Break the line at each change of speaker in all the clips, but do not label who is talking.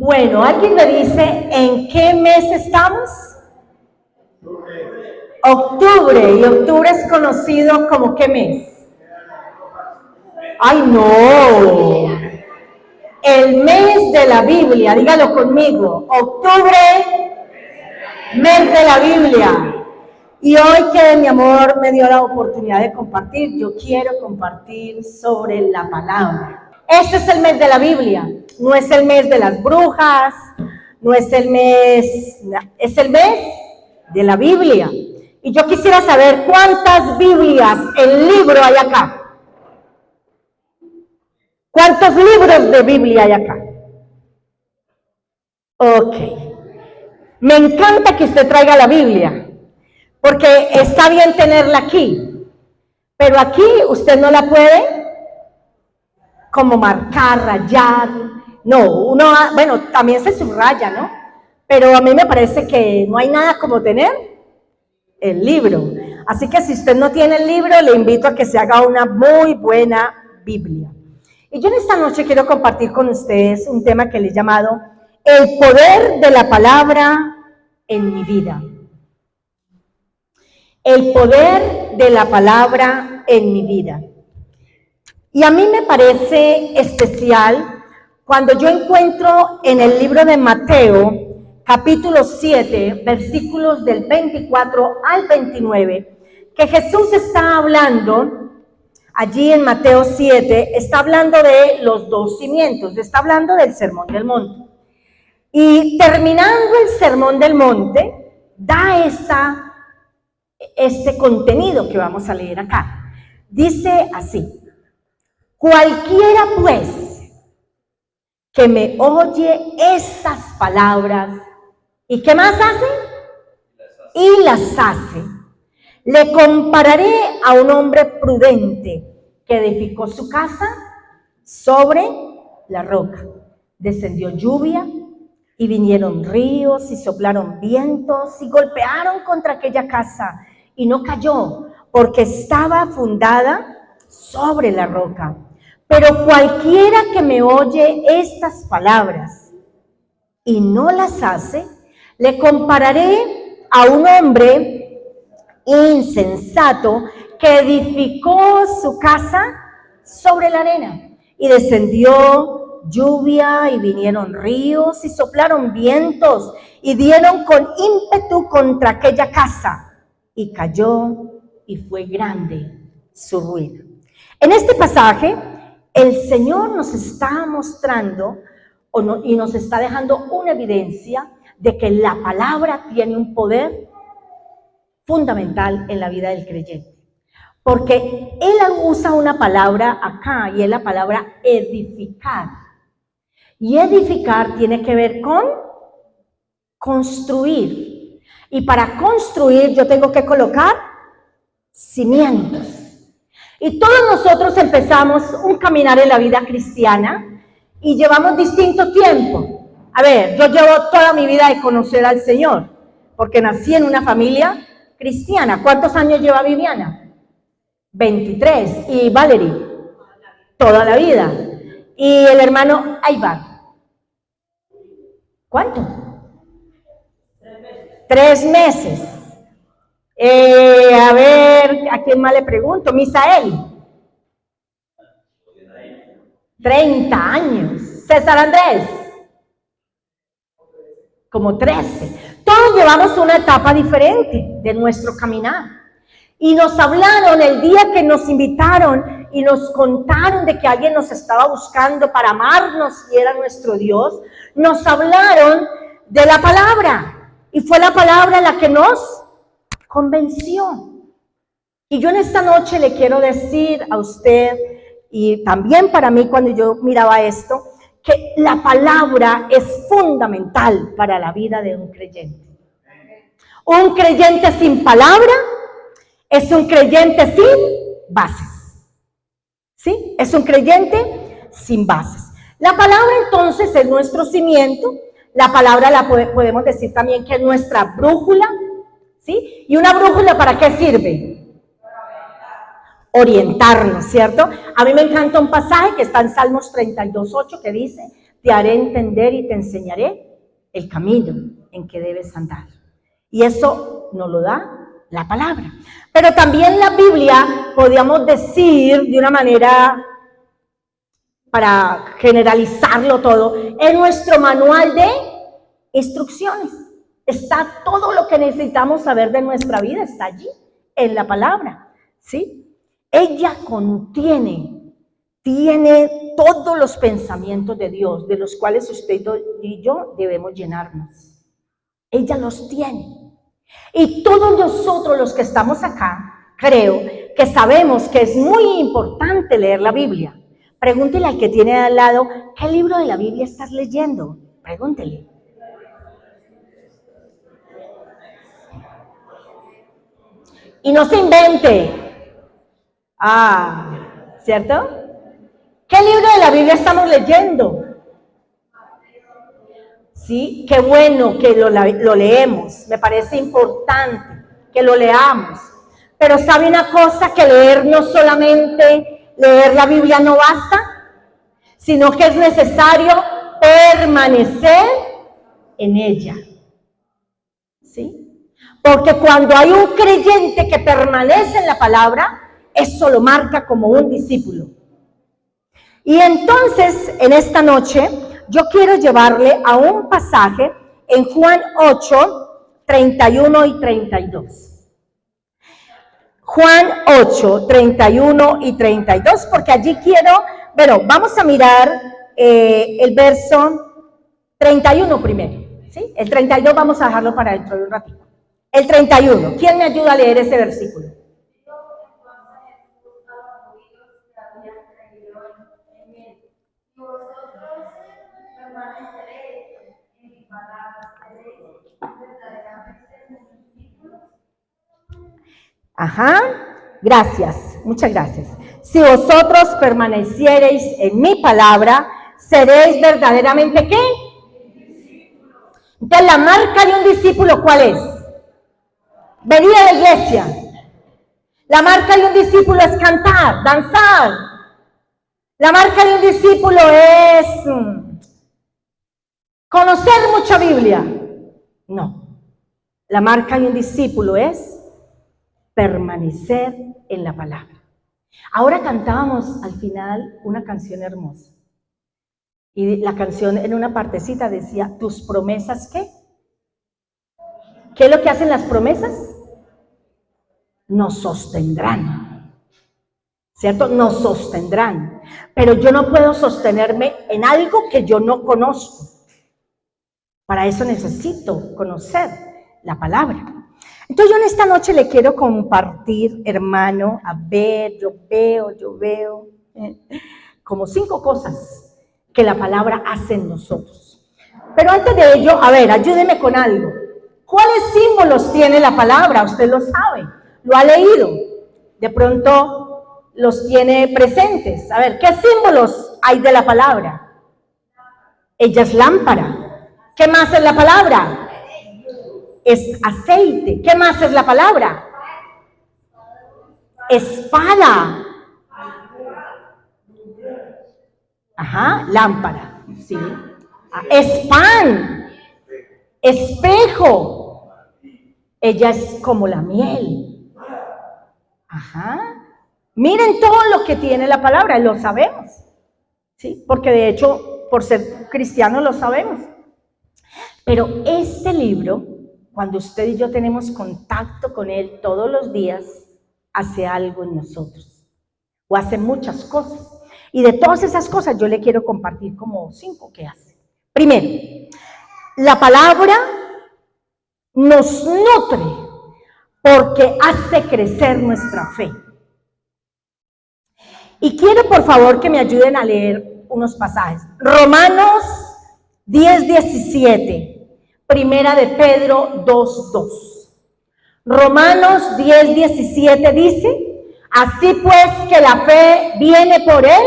Bueno, ¿alguien me dice en qué mes estamos? Octubre, y octubre es conocido como ¿qué mes? ¡Ay, no! El mes de la Biblia, dígalo conmigo. Octubre, mes de la Biblia. Y hoy que mi amor me dio la oportunidad de compartir, yo quiero compartir sobre la palabra. Este es el mes de la Biblia, no es el mes de las brujas, no es el mes, es el mes de la Biblia. Y yo quisiera saber cuántas Biblias en libro hay acá. ¿Cuántos libros de Biblia hay acá? Ok. Me encanta que usted traiga la Biblia, porque está bien tenerla aquí, pero aquí usted no la puede como marcar, rayar. No, uno, bueno, también se subraya, ¿no? Pero a mí me parece que no hay nada como tener el libro. Así que si usted no tiene el libro, le invito a que se haga una muy buena Biblia. Y yo en esta noche quiero compartir con ustedes un tema que le he llamado el poder de la palabra en mi vida. El poder de la palabra en mi vida. Y a mí me parece especial cuando yo encuentro en el libro de Mateo, capítulo 7, versículos del 24 al 29, que Jesús está hablando, allí en Mateo 7, está hablando de los dos cimientos, está hablando del Sermón del Monte. Y terminando el Sermón del Monte, da este contenido que vamos a leer acá. Dice así: cualquiera pues que me oye estas palabras, ¿y qué más hace? Y las hace. Le compararé a un hombre prudente que edificó su casa sobre la roca. Descendió lluvia y vinieron ríos y soplaron vientos y golpearon contra aquella casa y no cayó porque estaba fundada sobre la roca. Pero cualquiera que me oye estas palabras y no las hace, le compararé a un hombre insensato que edificó su casa sobre la arena. Y descendió lluvia y vinieron ríos y soplaron vientos y dieron con ímpetu contra aquella casa y cayó y fue grande su ruina. En este pasaje, el Señor nos está mostrando y nos está dejando una evidencia de que la palabra tiene un poder fundamental en la vida del creyente. Porque Él usa una palabra acá y es la palabra edificar. Y edificar tiene que ver con construir. Y para construir yo tengo que colocar cimientos. Y todos nosotros empezamos un caminar en la vida cristiana y llevamos distinto tiempo. A ver, yo llevo toda mi vida de conocer al Señor, porque nací en una familia cristiana. ¿Cuántos años lleva Viviana? 23. ¿Y Valerie? Toda la vida. ¿Y el hermano Aibar? ¿Cuánto? 3 meses. A ver, ¿a quién más le pregunto? Misael. 30 años. César Andrés. Como 13. Todos llevamos una etapa diferente de nuestro caminar. Y nos hablaron el día que nos invitaron y nos contaron de que alguien nos estaba buscando para amarnos y era nuestro Dios. Nos hablaron de la palabra y fue la palabra la que nos convenció. Y yo en esta noche le quiero decir a usted y también para mí cuando yo miraba esto, que la palabra es fundamental para la vida de un creyente. Un creyente sin palabra es un creyente sin bases. ¿Sí? Es un creyente sin bases. La palabra entonces es nuestro cimiento. La palabra la podemos decir también que es nuestra brújula. ¿Sí? ¿Y una brújula para qué sirve? Orientarnos, ¿cierto? A mí me encanta un pasaje que está en Salmos 32:8 que dice: te haré entender y te enseñaré el camino en que debes andar. Y eso nos lo da la palabra. Pero también la Biblia, podríamos decir de una manera, para generalizarlo todo, es nuestro manual de instrucciones. Está todo lo que necesitamos saber de nuestra vida, está allí, en la palabra, ¿sí? Ella tiene todos los pensamientos de Dios, de los cuales usted y yo debemos llenarnos. Ella los tiene. Y todos nosotros los que estamos acá, creo que sabemos que es muy importante leer la Biblia. Pregúntele al que tiene al lado, ¿qué libro de la Biblia estás leyendo? Pregúntele. Y no se invente. ¿Cierto? ¿Qué libro de la Biblia estamos leyendo? Sí, qué bueno que lo leemos. Me parece importante que lo leamos. Pero ¿sabe una cosa? Que no solamente leer la Biblia no basta, sino que es necesario permanecer en ella. ¿Sí? Porque cuando hay un creyente que permanece en la palabra, eso lo marca como un discípulo. Y entonces, en esta noche, yo quiero llevarle a un pasaje en Juan 8, 31 y 32. Juan 8, 31 y 32, porque allí vamos a mirar el verso 31 primero, ¿sí? El 32 vamos a dejarlo para dentro de un ratito. El 31, ¿quién me ayuda a leer ese versículo? Ajá, gracias, muchas gracias. Si vosotros permaneciereis en mi palabra, seréis verdaderamente ¿qué? Entonces, la marca de un discípulo, ¿cuál es? Venir a la iglesia. La marca de un discípulo es cantar, danzar. La marca de un discípulo es conocer mucha Biblia. No. La marca de un discípulo es permanecer en la palabra. Ahora cantábamos al final una canción hermosa. Y la canción en una partecita decía, ¿tus promesas qué? ¿Qué es lo que hacen las promesas? Nos sostendrán. ¿Cierto? Nos sostendrán. Pero yo no puedo sostenerme en algo que yo no conozco. Para eso necesito conocer la palabra. Entonces yo en esta noche le quiero compartir, hermano, yo veo como 5 cosas que la palabra hace en nosotros. Pero antes de ello, ayúdeme con algo. ¿Cuáles símbolos tiene la palabra? Usted lo sabe, lo ha leído. De pronto los tiene presentes. A ver, ¿qué símbolos hay de la palabra? Ella es lámpara. ¿Qué más es la palabra? Es aceite. ¿Qué más es la palabra? Espada. Ajá, lámpara. Sí. Es pan. Espejo. Ella es como la miel. Ajá. Miren todo lo que tiene la palabra, lo sabemos. ¿Sí? Porque de hecho, por ser cristianos lo sabemos. Pero este libro, cuando usted y yo tenemos contacto con él todos los días, hace algo en nosotros, o hace muchas cosas. Y de todas esas cosas yo le quiero compartir como 5 que hace. Primero, la palabra nos nutre porque hace crecer nuestra fe. Y quiero por favor que me ayuden a leer unos pasajes. Romanos 10:17. Primera de Pedro 2:2. Romanos 10:17 dice, así pues que la fe viene por el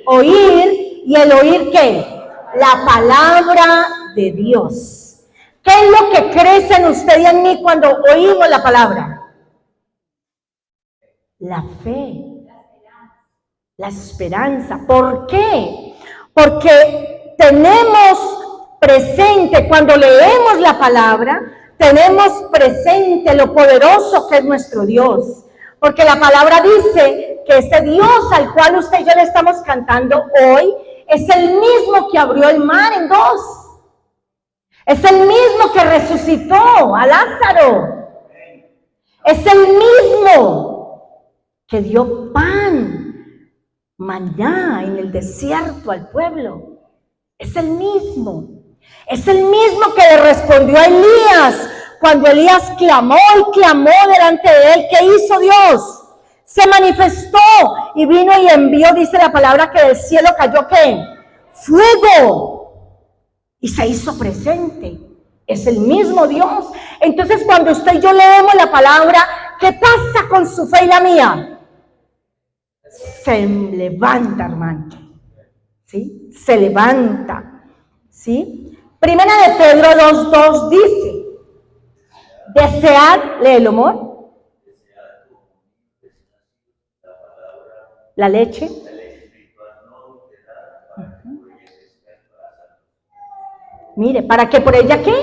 oír, y el oír ¿qué? La palabra de Dios. ¿Qué es lo que crece en usted y en mí cuando oímos la palabra? La fe, la esperanza. ¿Por qué? Porque tenemos presente, cuando leemos la palabra, tenemos presente lo poderoso que es nuestro Dios. Porque la palabra dice que ese Dios al cual usted y yo le estamos cantando hoy es el mismo que abrió el mar en dos. Es el mismo que resucitó a Lázaro. Es el mismo que dio pan, maná en el desierto al pueblo. Es el mismo. Es el mismo que le respondió a Elías cuando Elías clamó y clamó delante de él. ¿Qué hizo Dios? Se manifestó y vino y envió, dice la palabra, que del cielo cayó ¿qué? Fuego. Y se hizo presente. Es el mismo Dios. Entonces cuando usted y yo leemos la palabra, ¿qué pasa con su fe y la mía? Se levanta, hermano. ¿Sí? Se levanta. ¿Sí? Primera de Pedro 2:2 dice, desead, léelo, amor. La leche. Mire, ¿para que por ella qué?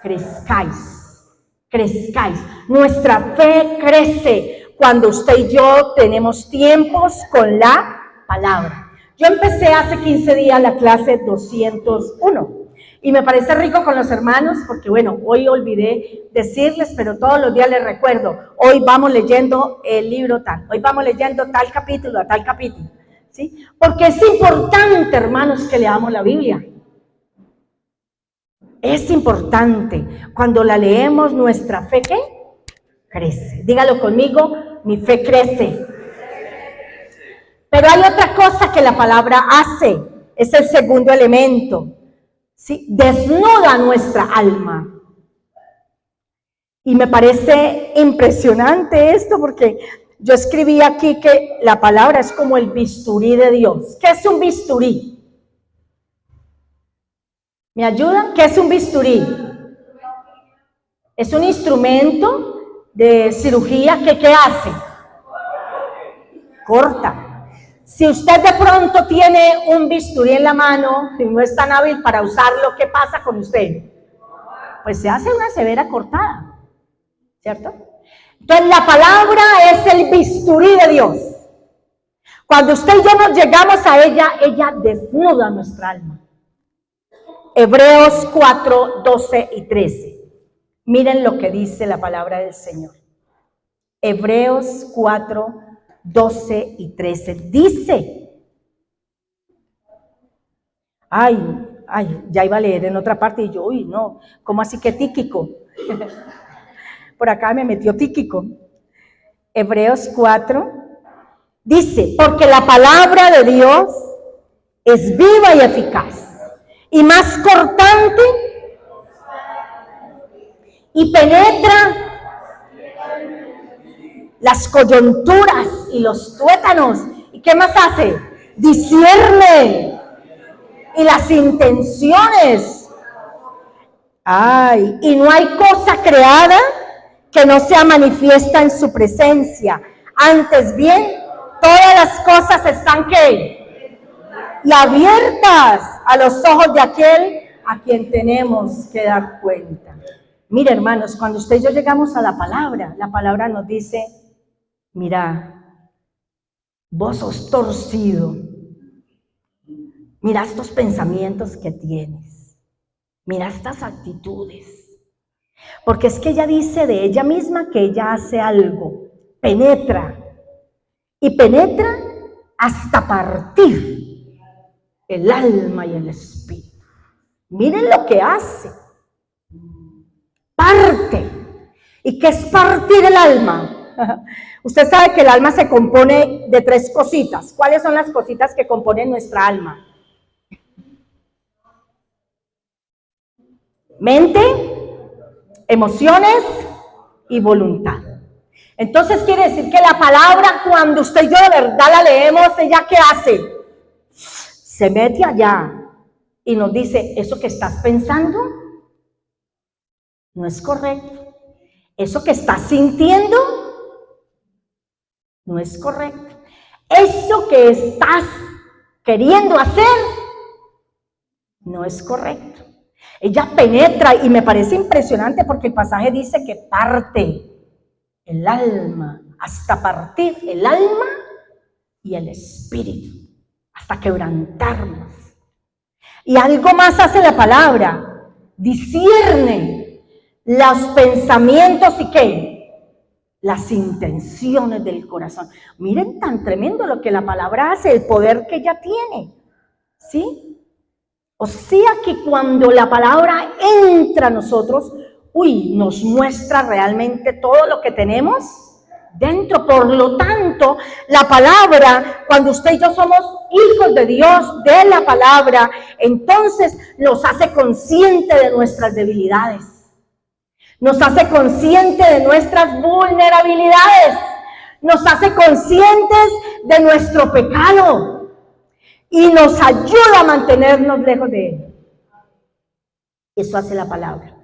Crezcáis, crezcáis. Nuestra fe crece cuando usted y yo tenemos tiempos con la palabra. Yo empecé hace 15 días la clase 201 y me parece rico con los hermanos porque, bueno, hoy olvidé decirles, pero todos los días les recuerdo, hoy vamos leyendo el libro tal, hoy vamos leyendo tal capítulo a tal capítulo, ¿sí? Porque es importante, hermanos, que leamos la Biblia. Es importante. Cuando la leemos, nuestra fe, ¿qué? Crece. Dígalo conmigo, mi fe crece. Pero hay otra cosa que la palabra hace. Es el segundo elemento. ¿Sí? Desnuda nuestra alma. Y me parece impresionante esto porque yo escribí aquí que la palabra es como el bisturí de Dios. ¿Qué es un bisturí? ¿Me ayudan? ¿Qué es un bisturí? Es un instrumento de cirugía que ¿qué hace? Corta. Si usted de pronto tiene un bisturí en la mano y no es tan hábil para usarlo, ¿qué pasa con usted? Pues se hace una severa cortada, ¿cierto? Entonces la palabra es el bisturí de Dios. Cuando usted y yo nos llegamos a ella, ella desnuda nuestra alma. Hebreos 4, 12 y 13. Miren lo que dice la palabra del Señor. Hebreos 4, 12 y 13. Dice, ya iba a leer en otra parte y yo, uy, no, ¿cómo así que Tíquico? Por acá me metió Tíquico. Hebreos 4, dice, porque la palabra de Dios es viva y eficaz y más cortante y penetra las coyunturas y los tuétanos. ¿Y qué más hace? Discierne y las intenciones. Y no hay cosa creada que no sea manifiesta en su presencia. Antes bien, todas las cosas están ¿qué? Y abiertas a los ojos de aquel a quien tenemos que dar cuenta. Mire, hermanos, cuando usted y yo llegamos a la palabra nos dice, mira, vos sos torcido, mira estos pensamientos que tienes, mira estas actitudes, porque es que ella dice de ella misma que ella hace algo, penetra, y penetra hasta partir el alma y el espíritu. Miren lo que hace, parte. ¿Y qué es partir el alma? Usted sabe que el alma se compone de 3 cositas. ¿Cuáles son las cositas que componen nuestra alma? Mente, emociones y voluntad. Entonces quiere decir que la palabra, cuando usted y yo de verdad la leemos, ¿ella qué hace? Se mete allá y nos dice, eso que estás pensando no es correcto. Eso que estás sintiendo no es correcto. Eso que estás queriendo hacer No es correcto. Ella penetra y me parece impresionante porque el pasaje dice que parte el alma, hasta partir el alma y el espíritu, hasta quebrantarnos. Y algo más hace la palabra, discierne los pensamientos y ¿qué? Las intenciones del corazón. Miren tan tremendo lo que la palabra hace, el poder que ella tiene, ¿sí? O sea que cuando la palabra entra a nosotros, nos muestra realmente todo lo que tenemos dentro. Por lo tanto, la palabra, cuando usted y yo somos hijos de Dios, de la palabra, entonces nos hace consciente de nuestras debilidades. Nos hace consciente de nuestras vulnerabilidades. Nos hace conscientes de nuestro pecado. Y nos ayuda a mantenernos lejos de él. Eso hace la palabra.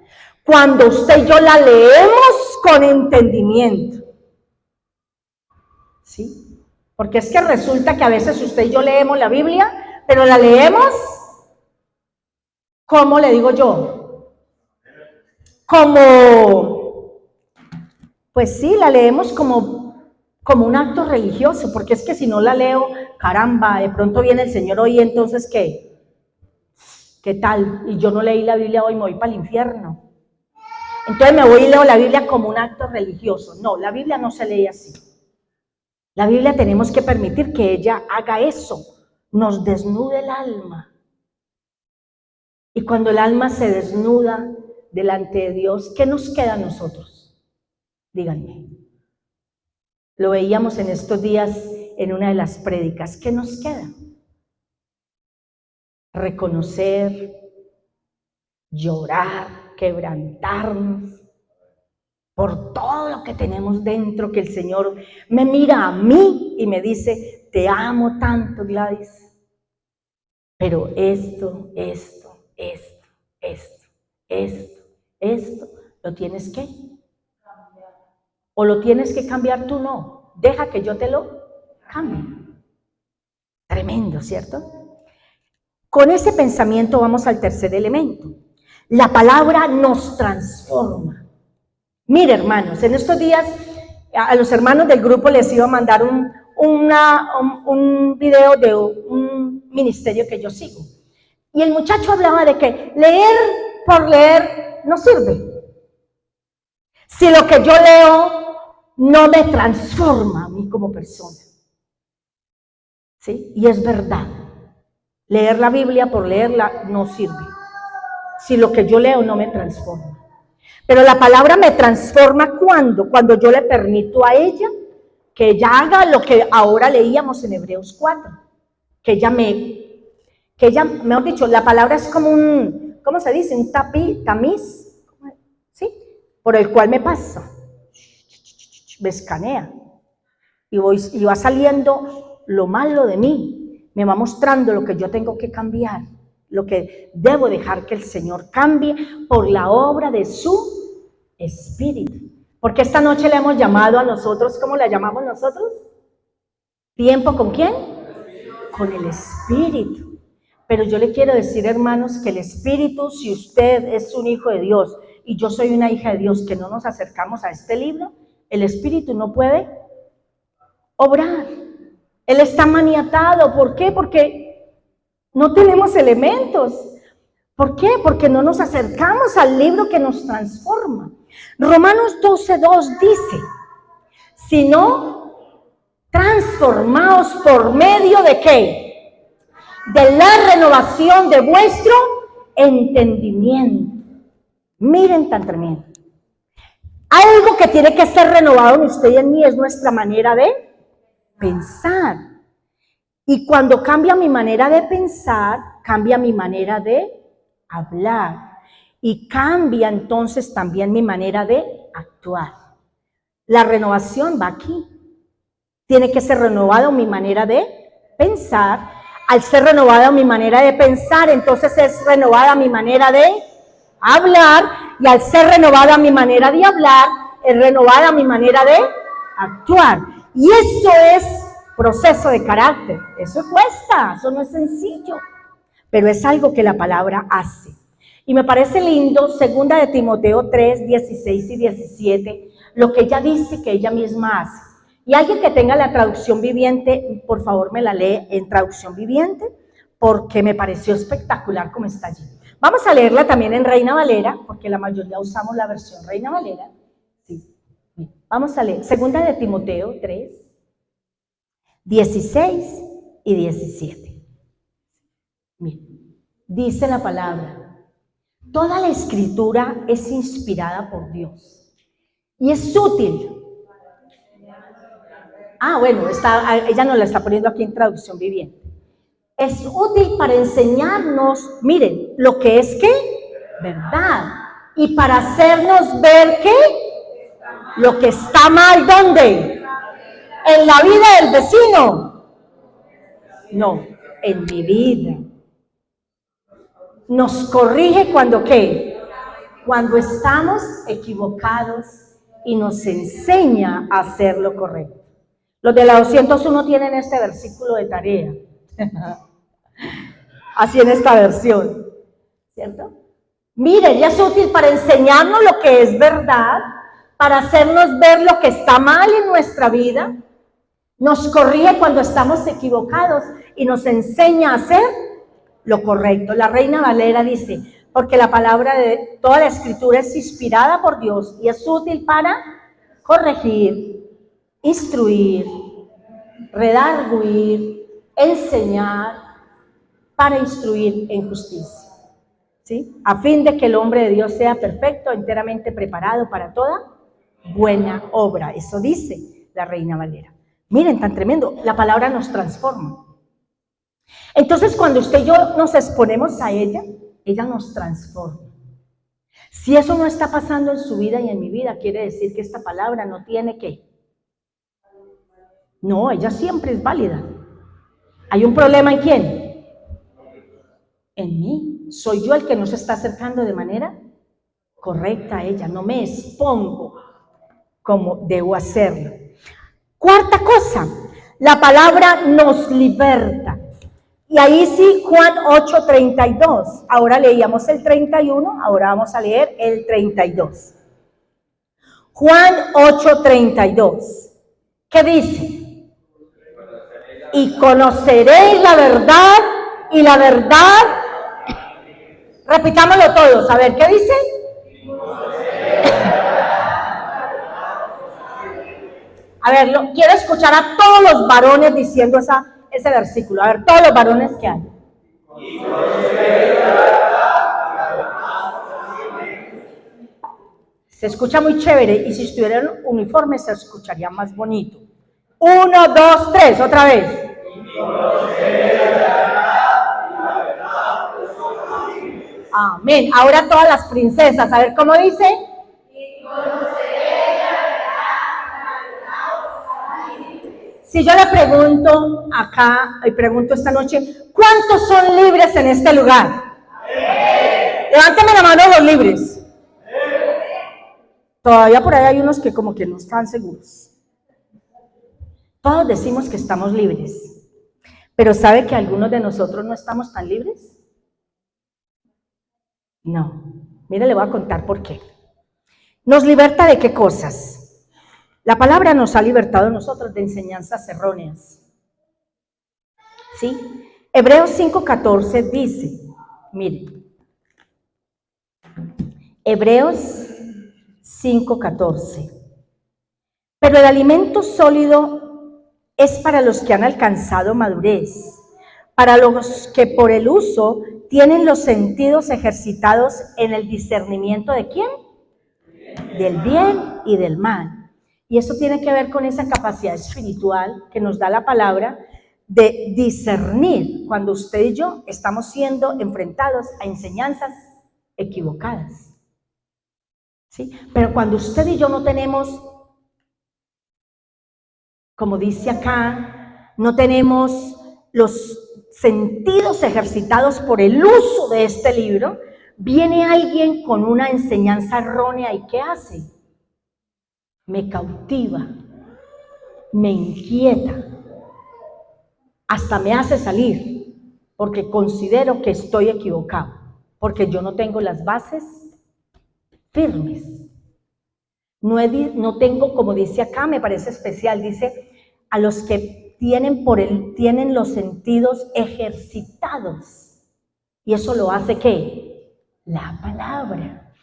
Cuando usted y yo la leemos con entendimiento. ¿Sí? Porque es que resulta que a veces usted y yo leemos la Biblia, pero la leemos, ¿cómo le digo yo? Pues sí, la leemos como un acto religioso, porque es que si no la leo, caramba, de pronto viene el Señor hoy, entonces ¿qué? ¿Qué tal? Y yo no leí la Biblia hoy, me voy para el infierno. Entonces me voy y leo la Biblia como un acto religioso. No, la Biblia no se lee así. La Biblia tenemos que permitir que ella haga eso, nos desnude el alma. Y cuando el alma se desnuda delante de Dios, ¿qué nos queda a nosotros? Díganme. Lo veíamos en estos días en una de las prédicas. ¿Qué nos queda? Reconocer, llorar, quebrantarnos por todo lo que tenemos dentro, que el Señor me mira a mí y me dice, te amo tanto, Gladys, pero esto, lo tienes que cambiar. O lo tienes que cambiar tú, no, deja que yo te lo cambie. Tremendo, ¿cierto? Con ese pensamiento vamos al tercer elemento. La palabra nos transforma. Mire, hermanos, en estos días a los hermanos del grupo les iba a mandar un video de un ministerio que yo sigo. Y el muchacho hablaba de que leer por leer no sirve. Si lo que yo leo no me transforma a mí como persona. ¿Sí? Y es verdad. Leer la Biblia por leerla no sirve. Si lo que yo leo no me transforma. Pero la palabra me transforma cuando yo le permito a ella que ella haga lo que ahora leíamos en Hebreos 4. Que ella, mejor dicho, la palabra es como un, ¿cómo se dice? Un tamiz, ¿sí? Por el cual me pasa, me escanea. Y va saliendo lo malo de mí, me va mostrando lo que yo tengo que cambiar, lo que debo dejar que el Señor cambie por la obra de su Espíritu. Porque esta noche le hemos llamado a nosotros, ¿cómo la llamamos nosotros? ¿Tiempo con quién? Con el Espíritu. Pero yo le quiero decir, hermanos, que el Espíritu, si usted es un hijo de Dios y yo soy una hija de Dios, que no nos acercamos a este libro, el Espíritu no puede obrar. Él está maniatado. ¿Por qué? Porque no tenemos elementos. ¿Por qué? Porque no nos acercamos al libro que nos transforma. Romanos 12:2 dice, sino transformaos por medio de ¿qué? De la renovación de vuestro entendimiento. Miren tan tremendo. Algo que tiene que ser renovado en usted y en mí es nuestra manera de pensar. Y cuando cambia mi manera de pensar, cambia mi manera de hablar. Y cambia entonces también mi manera de actuar. La renovación va aquí. Tiene que ser renovada mi manera de pensar. Al ser renovada mi manera de pensar, entonces es renovada mi manera de hablar. Y al ser renovada mi manera de hablar, es renovada mi manera de actuar. Y eso es proceso de carácter. Eso cuesta, eso no es sencillo. pero es algo que la palabra hace. Y me parece lindo, 2 de Timoteo 3, 16 y 17, lo que ella dice que ella misma hace. Y alguien que tenga la traducción viviente, por favor me la lee en traducción viviente, porque me pareció espectacular como está allí. Vamos a leerla también en Reina Valera, porque la mayoría usamos la versión Reina Valera. Sí. Vamos a leer 2 de Timoteo 3, 16 y 17. Miren, dice la palabra: toda la escritura es inspirada por Dios y es útil. Bueno, ella nos la está poniendo aquí en traducción viviente. Es útil para enseñarnos, miren, lo que es ¿qué? Verdad. Y para hacernos ver ¿qué? Lo que está mal, ¿dónde? En la vida del vecino. No, en mi vida. Nos corrige cuando ¿qué? Cuando estamos equivocados y nos enseña a hacer lo correcto. Los de la 201 tienen este versículo de tarea. Así en esta versión, ¿cierto? Mire, ella es útil para enseñarnos lo que es verdad, para hacernos ver lo que está mal en nuestra vida, nos corrige cuando estamos equivocados y nos enseña a hacer lo correcto. La Reina Valera dice: porque la palabra de toda la escritura es inspirada por Dios y es útil para corregir, instruir, redarguir, enseñar, para instruir en justicia, ¿sí? A fin de que el hombre de Dios sea perfecto, enteramente preparado para toda buena obra. Eso dice la Reina Valera. Miren, tan tremendo, la palabra nos transforma. Entonces, cuando usted y yo nos exponemos a ella, ella nos transforma. Si eso no está pasando en su vida y en mi vida, quiere decir que esta palabra no tiene ¿qué? No, ella siempre es válida. ¿Hay un problema en quién? En mí. Soy yo el que no se está acercando de manera correcta a ella. No me expongo como debo hacerlo. Cuarta cosa, la palabra nos liberta. Y ahí sí, Juan 8:32. Ahora leíamos el 31, ahora vamos a leer el 32. Juan 8:32. ¿Qué dice? Y conoceréis la verdad, y la verdad, repitámoslo todos, a ver, ¿qué dice? A ver, quiero escuchar a todos los varones diciendo ese versículo. A ver, todos los varones que hay. Se escucha muy chévere y si estuvieran uniformes se escucharía más bonito. 1, 2, 3, otra vez. Amén. Ahora todas las princesas, a ver cómo dice. Si yo le pregunto acá, y pregunto esta noche, ¿cuántos son libres en este lugar? Levántame la mano los libres. Todavía por ahí hay unos que como que no están seguros. Todos decimos que estamos libres, pero ¿sabe que algunos de nosotros no estamos tan libres? No. Mire, le voy a contar por qué. ¿Nos liberta de qué cosas? La palabra nos ha libertado a nosotros de enseñanzas erróneas. ¿Sí? Hebreos 5:14 dice, mire, Hebreos 5:14. Pero el alimento sólido es para los que han alcanzado madurez, para los que por el uso tienen los sentidos ejercitados en el discernimiento ¿de quién? Del bien y del mal. Y eso tiene que ver con esa capacidad espiritual que nos da la palabra de discernir cuando usted y yo estamos siendo enfrentados a enseñanzas equivocadas. ¿Sí? Pero cuando usted y yo no tenemos, como dice acá, no tenemos los sentidos ejercitados por el uso de este libro, viene alguien con una enseñanza errónea y ¿qué hace? Me cautiva, me inquieta, hasta me hace salir. porque considero que estoy equivocado, porque yo no tengo las bases firmes. No tengo, como dice acá, me parece especial, dice, a los que tienen los sentidos ejercitados. Y eso lo hace, ¿qué? La palabra.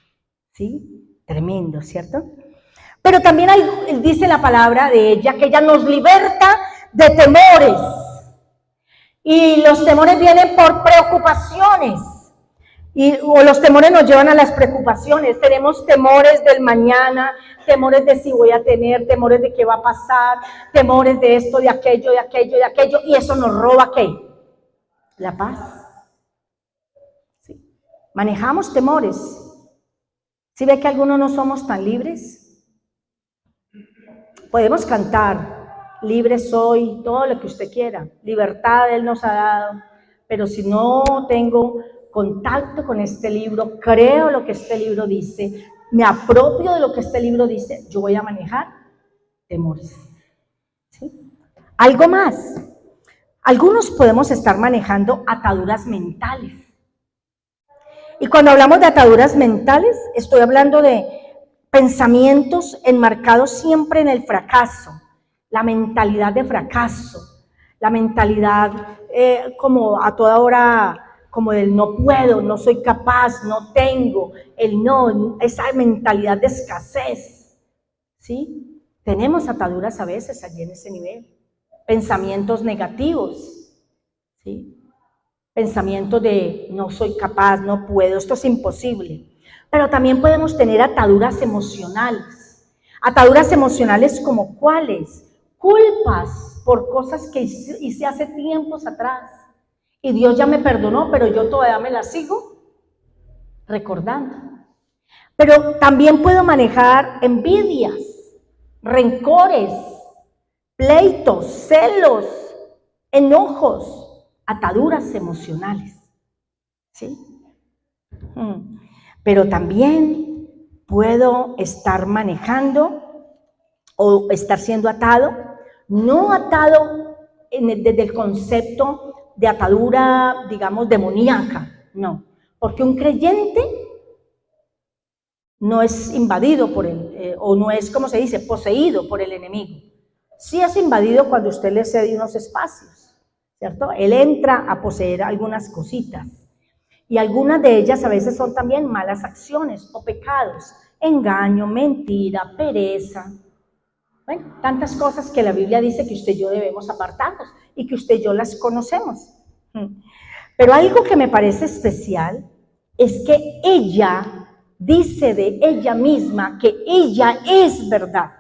¿Sí? Tremendo, ¿cierto? Pero también dice la palabra de ella, que ella nos liberta de temores. Y los temores vienen por preocupaciones. O los temores nos llevan a las preocupaciones. Tenemos temores del mañana, temores de si voy a tener, temores de qué va a pasar, temores de esto, de aquello, de aquello, de aquello. Y eso nos roba, ¿qué? La paz. ¿Sí? Manejamos temores. ¿Sí ve que algunos no somos tan libres? Podemos cantar, libre soy, todo lo que usted quiera, libertad Él nos ha dado, pero si no tengo contacto con este libro, creo lo que este libro dice, me apropio de lo que este libro dice, yo voy a manejar temores. ¿Sí? Algo más, algunos podemos estar manejando ataduras mentales. Y cuando hablamos de ataduras mentales, estoy hablando de pensamientos enmarcados siempre en el fracaso, la mentalidad de fracaso, la mentalidad como a toda hora, como del no puedo, no soy capaz, no tengo, el no, esa mentalidad de escasez, ¿sí? Tenemos ataduras a veces allí en ese nivel, pensamientos negativos, ¿sí? Pensamientos de no soy capaz, no puedo, esto es imposible. Pero también podemos tener ataduras emocionales. Ataduras emocionales como cuáles? Culpas por cosas que hice hace tiempos atrás. Y Dios ya me perdonó, pero yo todavía me las sigo recordando. Pero también puedo manejar envidias, rencores, pleitos, celos, enojos, ataduras emocionales. ¿Sí? Pero también puedo estar manejando o estar siendo atado, no atado desde el concepto de atadura, digamos, demoníaca, no, porque un creyente no es invadido por o no es, como se dice, poseído por el enemigo. Sí es invadido cuando usted le cede unos espacios, ¿cierto? Él entra a poseer algunas cositas. Y algunas de ellas a veces son también malas acciones o pecados, engaño, mentira, pereza. Bueno, tantas cosas que la Biblia dice que usted y yo debemos apartarnos y que usted y yo las conocemos. Pero algo que me parece especial es que ella dice de ella misma que ella es verdad.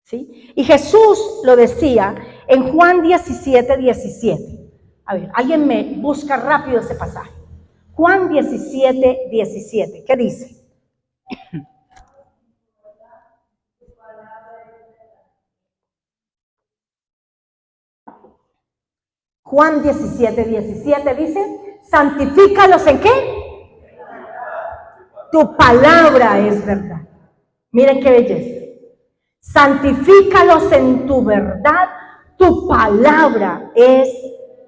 ¿Sí? Y Jesús lo decía en Juan 17, 17. A ver, alguien me busca rápido ese pasaje. Juan 17, 17, ¿qué dice? Juan 17, 17 dice, santifícalos ¿en qué? Tu palabra es verdad. Miren qué belleza. Santifícalos en tu verdad, tu palabra es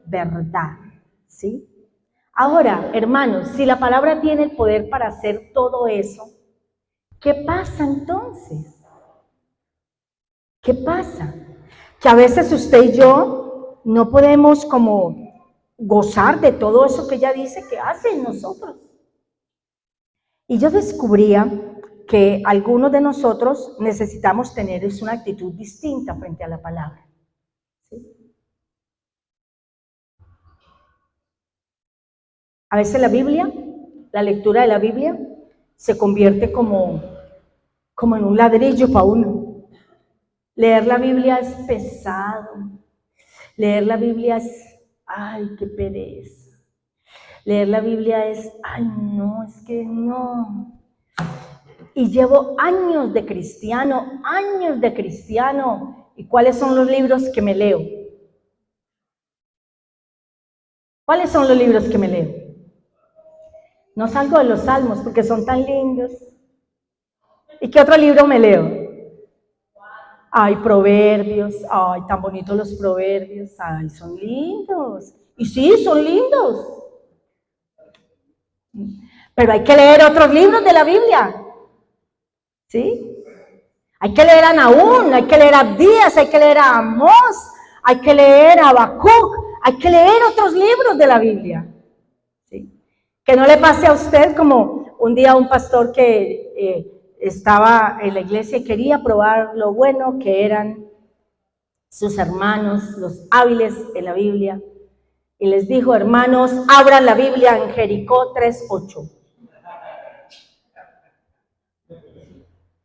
verdad. ¿Sí? Ahora, hermanos, si la palabra tiene el poder para hacer todo eso, ¿qué pasa entonces? ¿Qué pasa? Que a veces usted y yo no podemos como gozar de todo eso que ella dice que hace en nosotros. Y yo descubría que algunos de nosotros necesitamos tener una actitud distinta frente a la palabra. ¿Sí? A veces la Biblia, la lectura de la Biblia, se convierte como en un ladrillo para uno. Leer la Biblia es pesado. Leer la Biblia es, ay, qué pereza. Leer la Biblia es, ay, no, es que no. Y llevo años de cristiano. ¿Y cuáles son los libros que me leo? ¿Cuáles son los libros que me leo? No salgo de los salmos porque son tan lindos. ¿Y qué otro libro me leo? Ay, proverbios. Ay, tan bonitos los proverbios. Ay, son lindos. Y sí, son lindos. Pero hay que leer otros libros de la Biblia. ¿Sí? Hay que leer a Nahum, hay que leer a Abdías, hay que leer a Amós, hay que leer a Habacuc, hay que leer otros libros de la Biblia. ¿Sí? Que no le pase a usted como un día un pastor que estaba en la iglesia y quería probar lo bueno que eran sus hermanos, los hábiles en la Biblia, y les dijo: hermanos, abran la Biblia en Jericó 3:8.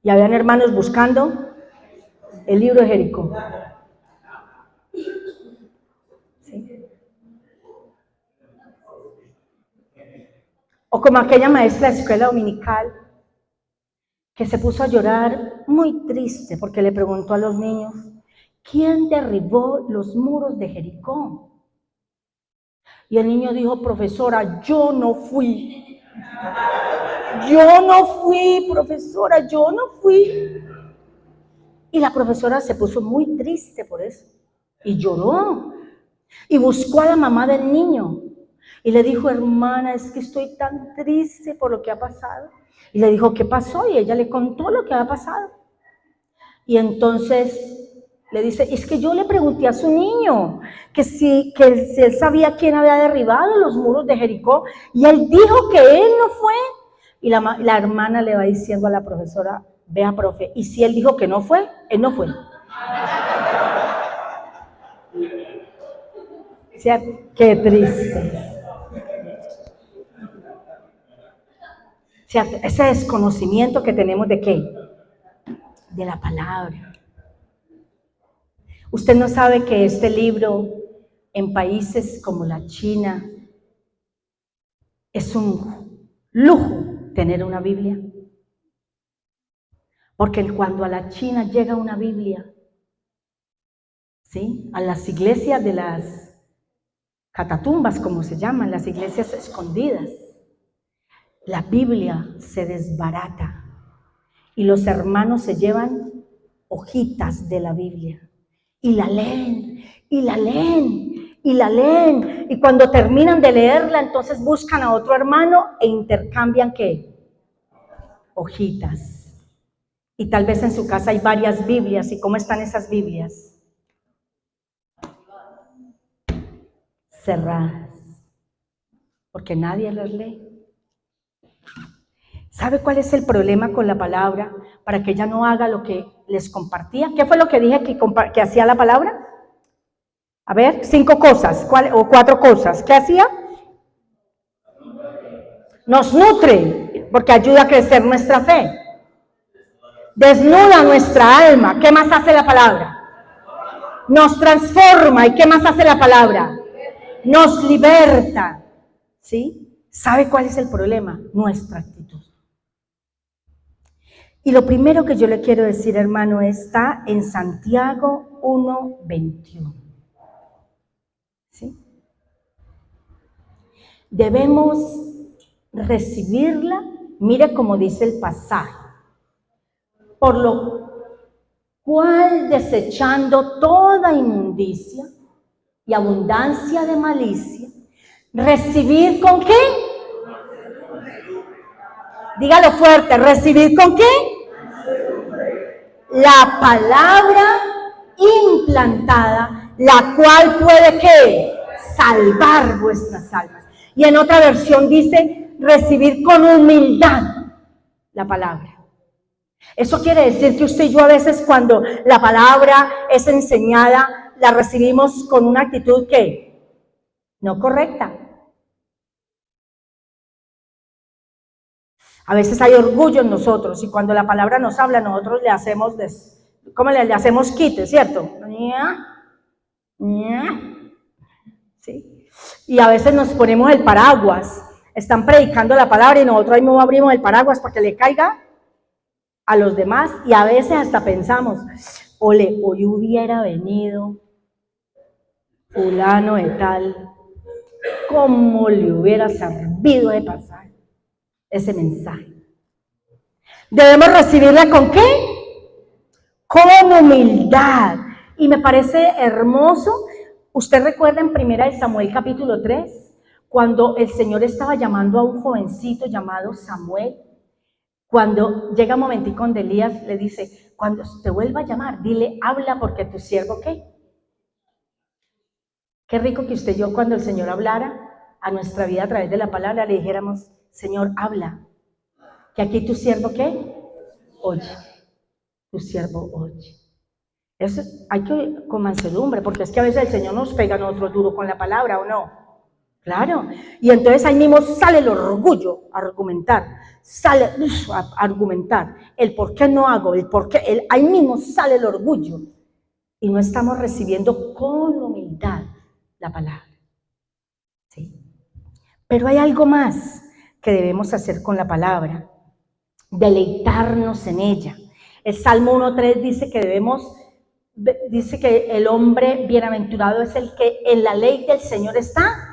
Y habían hermanos buscando el libro de Jericó. ¿Sí? O como aquella maestra de escuela dominical que se puso a llorar muy triste porque le preguntó a los niños: ¿quién derribó los muros de Jericó? Y el niño dijo: profesora, yo no fui. Yo no fui, profesora, yo no fui. Y la profesora se puso muy triste por eso. Y lloró. Y buscó a la mamá del niño. Y le dijo: hermana, es que estoy tan triste por lo que ha pasado. Y le dijo: ¿qué pasó? Y ella le contó lo que había pasado. Y entonces le dice: es que yo le pregunté a su niño que si él sabía quién había derribado los muros de Jericó, y él dijo que él no fue. Y la hermana le va diciendo a la profesora: vea, profe, y si él dijo que no fue, él no fue. ¿Cierto? Qué triste. ¿Cierto? Ese desconocimiento que tenemos de qué, de la palabra. Usted no sabe que este libro en países como la China es un lujo tener una Biblia. Porque cuando a la China llega una Biblia, ¿sí?, a las iglesias de las catatumbas, como se llaman, las iglesias escondidas, la Biblia se desbarata y los hermanos se llevan hojitas de la Biblia y la leen, y la leen, y la leen, y cuando terminan de leerla, entonces buscan a otro hermano e intercambian ¿qué? Hojitas. Y tal vez en su casa hay varias Biblias. ¿Y cómo están esas Biblias? Cerradas, porque nadie las lee. ¿Sabe cuál es el problema con la palabra? Para que ella no haga lo que les compartía. ¿Qué fue lo que dije que hacía la palabra? A ver, 5 cosas, o 4 cosas. ¿Qué hacía? Nos nutre, porque ayuda a crecer nuestra fe. Desnuda nuestra alma. ¿Qué más hace la palabra? Nos transforma. ¿Y qué más hace la palabra? Nos liberta. ¿Sí? ¿Sabe cuál es el problema? Nuestra actitud. Y lo primero que yo le quiero decir, hermano, está en Santiago 1:21. ¿Sí? Debemos recibirla, mire cómo dice el pasaje: por lo cual, desechando toda inmundicia y abundancia de malicia, ¿recibir con qué? Dígalo fuerte: ¿recibir con qué? La palabra implantada, la cual puede ¿qué? Salvar vuestras almas. Y en otra versión dice: recibir con humildad la palabra. Eso quiere decir que usted y yo a veces, cuando la palabra es enseñada, la recibimos con una actitud ¿qué? No correcta. A veces hay orgullo en nosotros, y cuando la palabra nos habla, nosotros le hacemos, ¿cómo le hacemos quite, cierto? ¿Sí? Y a veces nos ponemos el paraguas. Están predicando la palabra y nosotros ahí mismo abrimos el paraguas para que le caiga a los demás, y a veces hasta pensamos: ole, hoy hubiera venido fulano de tal, ¿cómo le hubiera servido de pasar ese mensaje? Debemos recibirla ¿con qué? Con humildad. Y me parece hermoso ¿Usted recuerda en 1 Samuel capítulo 3? Cuando el Señor estaba llamando a un jovencito llamado Samuel, cuando llega un momentico donde Elías le dice, cuando te vuelva a llamar, dile, habla porque tu siervo, ¿qué? Qué rico que usted y yo cuando el Señor hablara a nuestra vida a través de la palabra, le dijéramos, Señor, habla, que aquí tu siervo, ¿qué? Oye, tu siervo oye. Eso hay que con mansedumbre, porque es que a veces el Señor nos pega a nosotros duro con la palabra, ¿o no? Claro, y entonces ahí mismo sale el orgullo a argumentar, sale a argumentar el por qué no hago, el por qué, ahí mismo sale el orgullo y no estamos recibiendo con humildad la palabra. ¿Sí? Pero hay algo más que debemos hacer con la palabra, deleitarnos en ella. El Salmo 1.3 dice que el hombre bienaventurado es el que en la ley del Señor está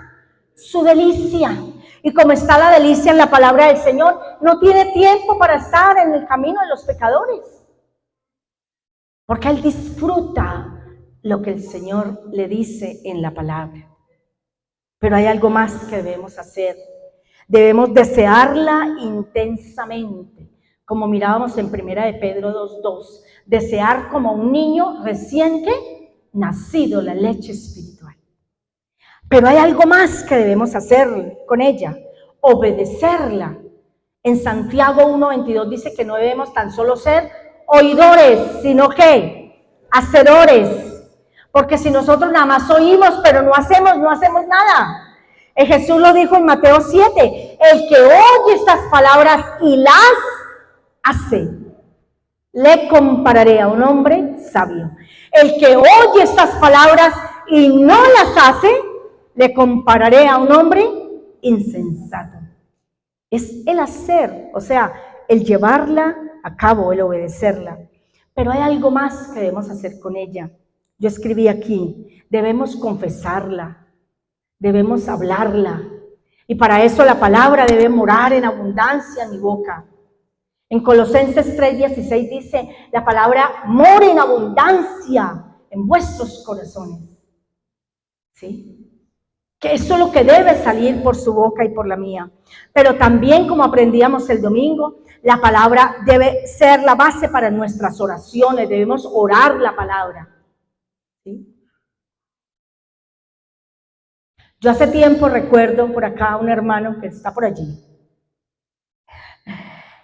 su delicia. Y como está la delicia en la palabra del Señor, no tiene tiempo para estar en el camino de los pecadores. Porque él disfruta lo que el Señor le dice en la palabra. Pero hay algo más que debemos hacer. Debemos desearla intensamente. Como mirábamos en 1 de Pedro 2.2. Desear como un niño recién nacido la leche espiritual. Pero hay algo más que debemos hacer con ella, obedecerla. En Santiago 1.22 dice que no debemos tan solo ser oidores, sino que hacedores. Porque si nosotros nada más oímos, pero no hacemos nada. Jesús lo dijo en Mateo 7, el que oye estas palabras y las hace, le compararé a un hombre sabio. El que oye estas palabras y no las hace, le compararé a un hombre insensato. Es el hacer, o sea, el llevarla a cabo, el obedecerla. Pero hay algo más que debemos hacer con ella. Yo escribí aquí, debemos confesarla, debemos hablarla. Y para eso la palabra debe morar en abundancia en mi boca. En Colosenses 3:16 dice, la palabra mora en abundancia en vuestros corazones. ¿Sí? Que eso es lo que debe salir por su boca y por la mía. Pero también, como aprendíamos el domingo, la palabra debe ser la base para nuestras oraciones. Debemos orar la palabra. ¿Sí? Yo hace tiempo recuerdo por acá a un hermano que está por allí.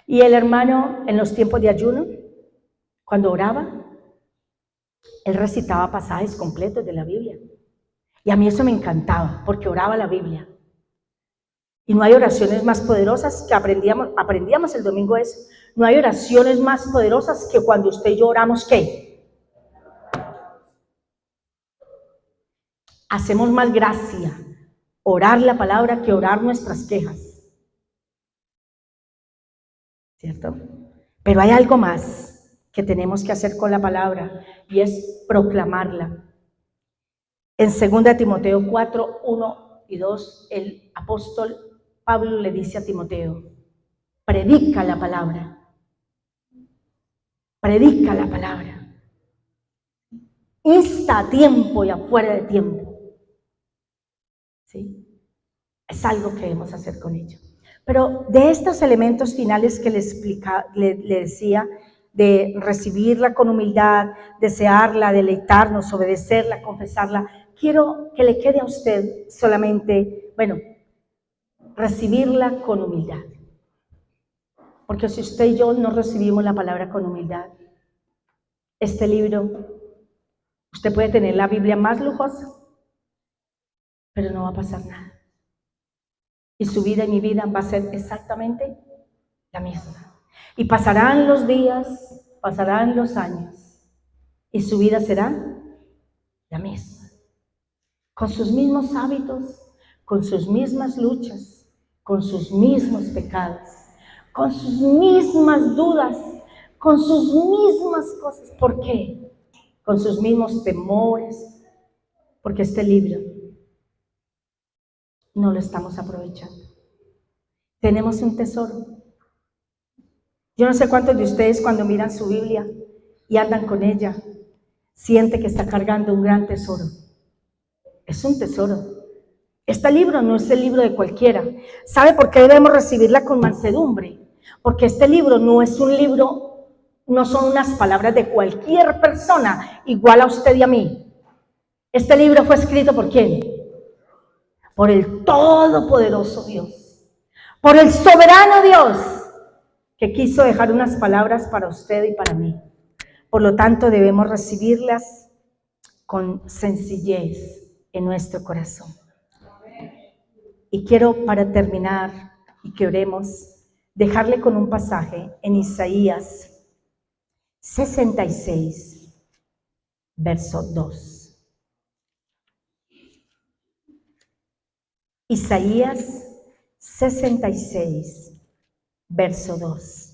Y el hermano, en los tiempos de ayuno, cuando oraba, él recitaba pasajes completos de la Biblia. Y a mí eso me encantaba, porque oraba la Biblia. Y no hay oraciones más poderosas que aprendíamos el domingo eso. No hay oraciones más poderosas que cuando usted y yo oramos, ¿qué? Hacemos más gracia orar la palabra que orar nuestras quejas. ¿Cierto? Pero hay algo más que tenemos que hacer con la palabra y es proclamarla. En 2 Timoteo 4:1-2, el apóstol Pablo le dice a Timoteo, predica la palabra. Predica la palabra. Insta a tiempo y afuera de tiempo. ¿Sí? Es algo que debemos hacer con ello. Pero de estos elementos finales que le decía, de recibirla con humildad, desearla, deleitarnos, obedecerla, confesarla, quiero que le quede a usted solamente, recibirla con humildad. Porque si usted y yo no recibimos la palabra con humildad, este libro, usted puede tener la Biblia más lujosa, pero no va a pasar nada. Y su vida y mi vida va a ser exactamente la misma. Y pasarán los días, pasarán los años, y su vida será la misma. Con sus mismos hábitos, con sus mismas luchas, con sus mismos pecados, con sus mismas dudas, con sus mismas cosas. ¿Por qué? Con sus mismos temores, porque este libro no lo estamos aprovechando. Tenemos un tesoro. Yo no sé cuántos de ustedes cuando miran su Biblia y andan con ella, siente que está cargando un gran tesoro. Es un tesoro. Este libro no es el libro de cualquiera. ¿Sabe por qué debemos recibirla con mansedumbre? Porque este libro no es un libro, no son unas palabras de cualquier persona igual a usted y a mí. Este libro fue escrito ¿por quién? Por el todopoderoso Dios, por el soberano Dios, que quiso dejar unas palabras para usted y para mí. Por lo tanto, debemos recibirlas con sencillez en nuestro corazón. Y quiero, para terminar y que oremos, dejarle con un pasaje en Isaías 66, verso 2. Isaías 66, verso 2.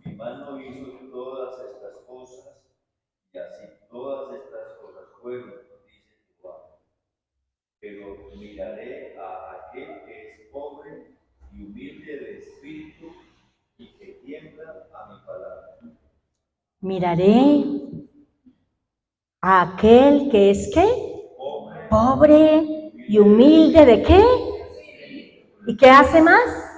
Mi mano hizo todas estas cosas, y así todas estas cosas fueron, dice Jehová. Pero miraré a aquel que es pobre y humilde de espíritu y que tiembla a mi palabra.
Miraré a aquel que es ¿qué? Pobre y humilde ¿de qué? ¿Y qué hace más?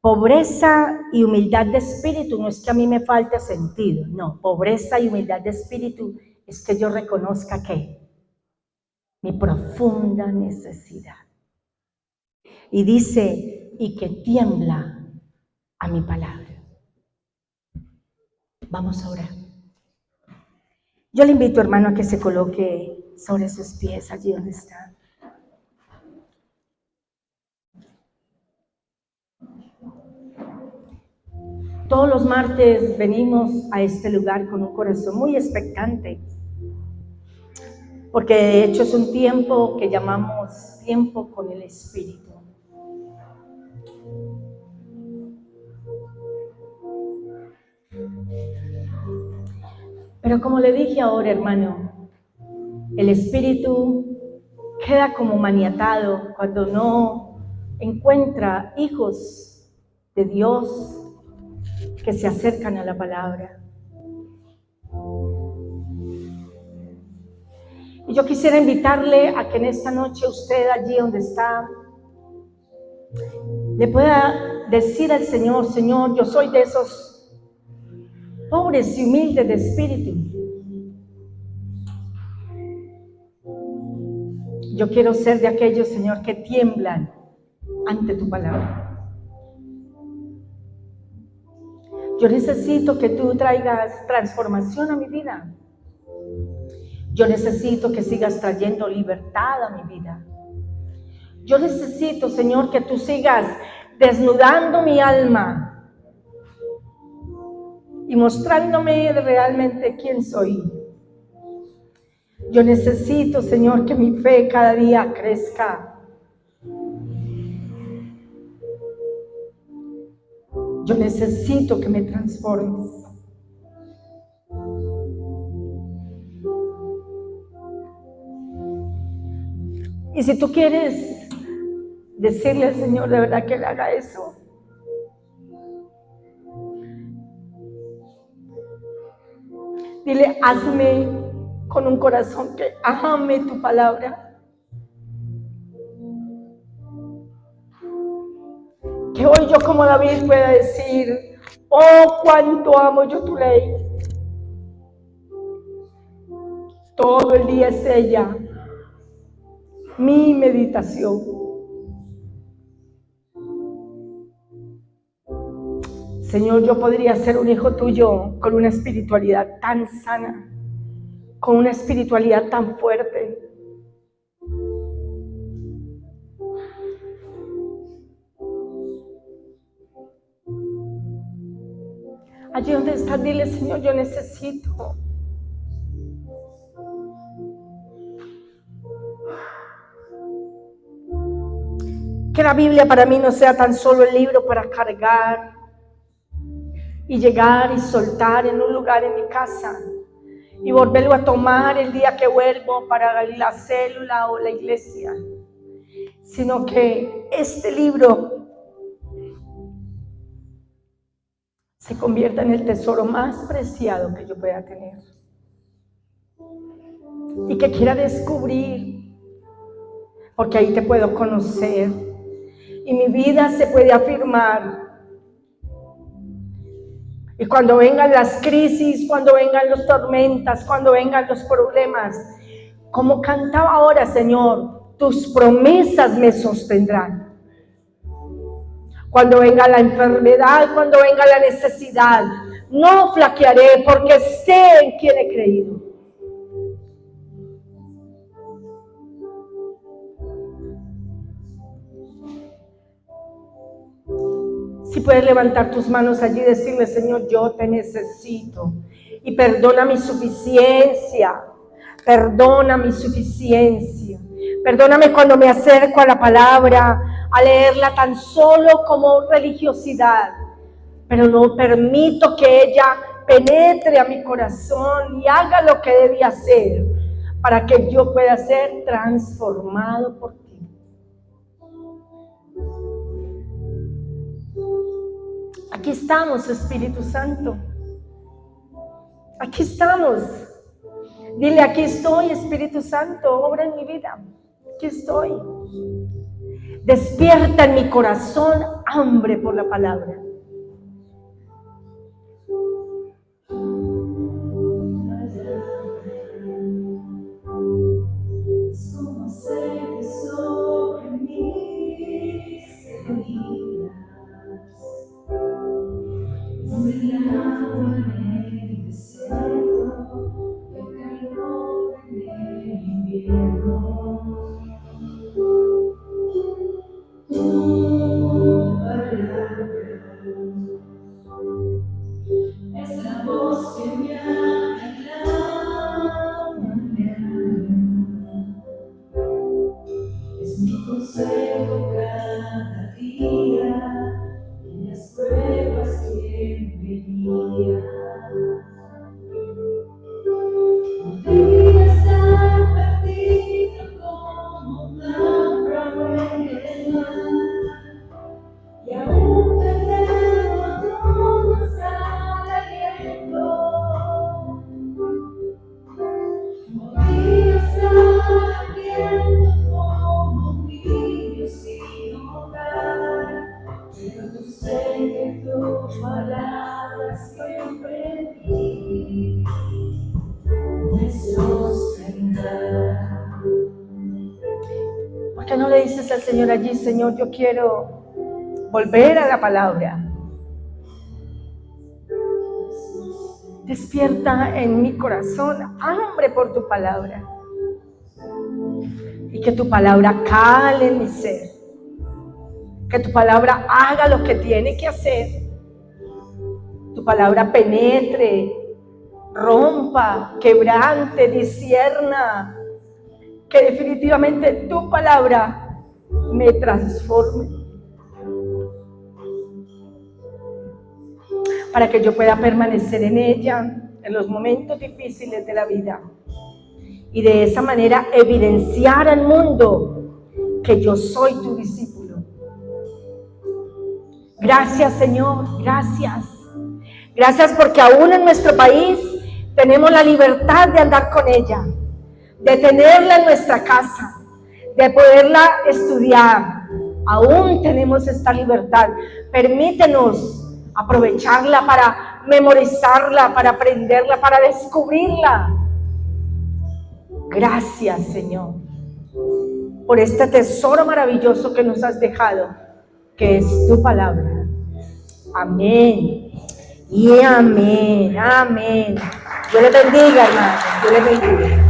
Pobreza y humildad de espíritu no es que a mí me falte sentido, no, pobreza y humildad de espíritu es que yo reconozca que mi profunda necesidad. Y dice, y que tiembla a mi palabra. Vamos a orar. Yo le invito, hermano, a que se coloque sobre sus pies allí donde está. Todos los martes venimos a este lugar con un corazón muy expectante, porque de hecho es un tiempo que llamamos tiempo con el Espíritu. Pero como le dije ahora, hermano, el Espíritu queda como maniatado cuando no encuentra hijos de Dios que se acercan a la palabra. Y yo quisiera invitarle a que en esta noche usted allí donde está, le pueda decir al Señor, Señor, yo soy de esos pobres y humildes de espíritu. Yo quiero ser de aquellos, Señor, que tiemblan ante tu palabra. Yo necesito que tú traigas transformación a mi vida. Yo necesito que sigas trayendo libertad a mi vida. Yo necesito, Señor, que tú sigas desnudando mi alma y mostrándome realmente quién soy. Yo necesito, Señor, que mi fe cada día crezca. Yo necesito que me transformes. Y si tú quieres decirle al Señor de verdad que le haga eso, dile, hazme con un corazón que ame tu palabra. Que hoy yo como David pueda decir, oh, cuánto amo yo tu ley. Todo el día es ella, mi meditación. Señor, yo podría ser un hijo tuyo con una espiritualidad tan sana, con una espiritualidad tan fuerte. Allí donde estás, dile, Señor, yo necesito. Que la Biblia para mí no sea tan solo el libro para cargar y llegar y soltar en un lugar en mi casa y volverlo a tomar el día que vuelvo para la célula o la iglesia, sino que este libro se convierta en el tesoro más preciado que yo pueda tener. Y que quiera descubrir, porque ahí te puedo conocer y mi vida se puede afirmar. Y cuando vengan las crisis, cuando vengan las tormentas, cuando vengan los problemas, como cantaba ahora, Señor, tus promesas me sostendrán. Cuando venga la enfermedad, cuando venga la necesidad, no flaquearé porque sé en quién he creído. Si puedes levantar tus manos allí y decirle, Señor, yo te necesito. Y perdona mi suficiencia. Perdona mi suficiencia. Perdóname cuando me acerco a la palabra, a leerla tan solo como religiosidad. Pero no permito que ella penetre a mi corazón y haga lo que debía hacer para que yo pueda ser transformado por ti. Aquí estamos, Espíritu Santo. Aquí estamos. Dile, aquí estoy, Espíritu Santo, obra en mi vida. Aquí estoy. Despierta en mi corazón hambre por la palabra.
Es la voz que me habla la mañana, es mi consejo cada día en las pruebas que venía. Podría estar perdido como una prueba y aún perderlo todo hasta el aliento. Podría estar ardiendo como un niño sin hogar, pero yo sé que tu palabra siempre en mí me sostendrá.
¿Por qué no le dices al Señor allí, Señor, yo quiero volver a la palabra? Despierta en mi corazón hambre por tu palabra. Y que tu palabra cale en mi ser. Que tu palabra haga lo que tiene que hacer. Tu palabra penetre, rompa, quebrante, discierna. Que definitivamente tu palabra me transforme. Para que yo pueda permanecer en ella en los momentos difíciles de la vida. Y de esa manera evidenciar al mundo que yo soy tu discípulo. Gracias, Señor, gracias. Gracias porque aún en nuestro país tenemos la libertad de andar con ella, de tenerla en nuestra casa, de poderla estudiar. Aún tenemos esta libertad. Permítenos aprovecharla para memorizarla, para aprenderla, para descubrirla. Gracias, Señor, por este tesoro maravilloso que nos has dejado, que es tu palabra. Amén y amén, amén. Dios les bendiga, hermanos. Dios les bendiga.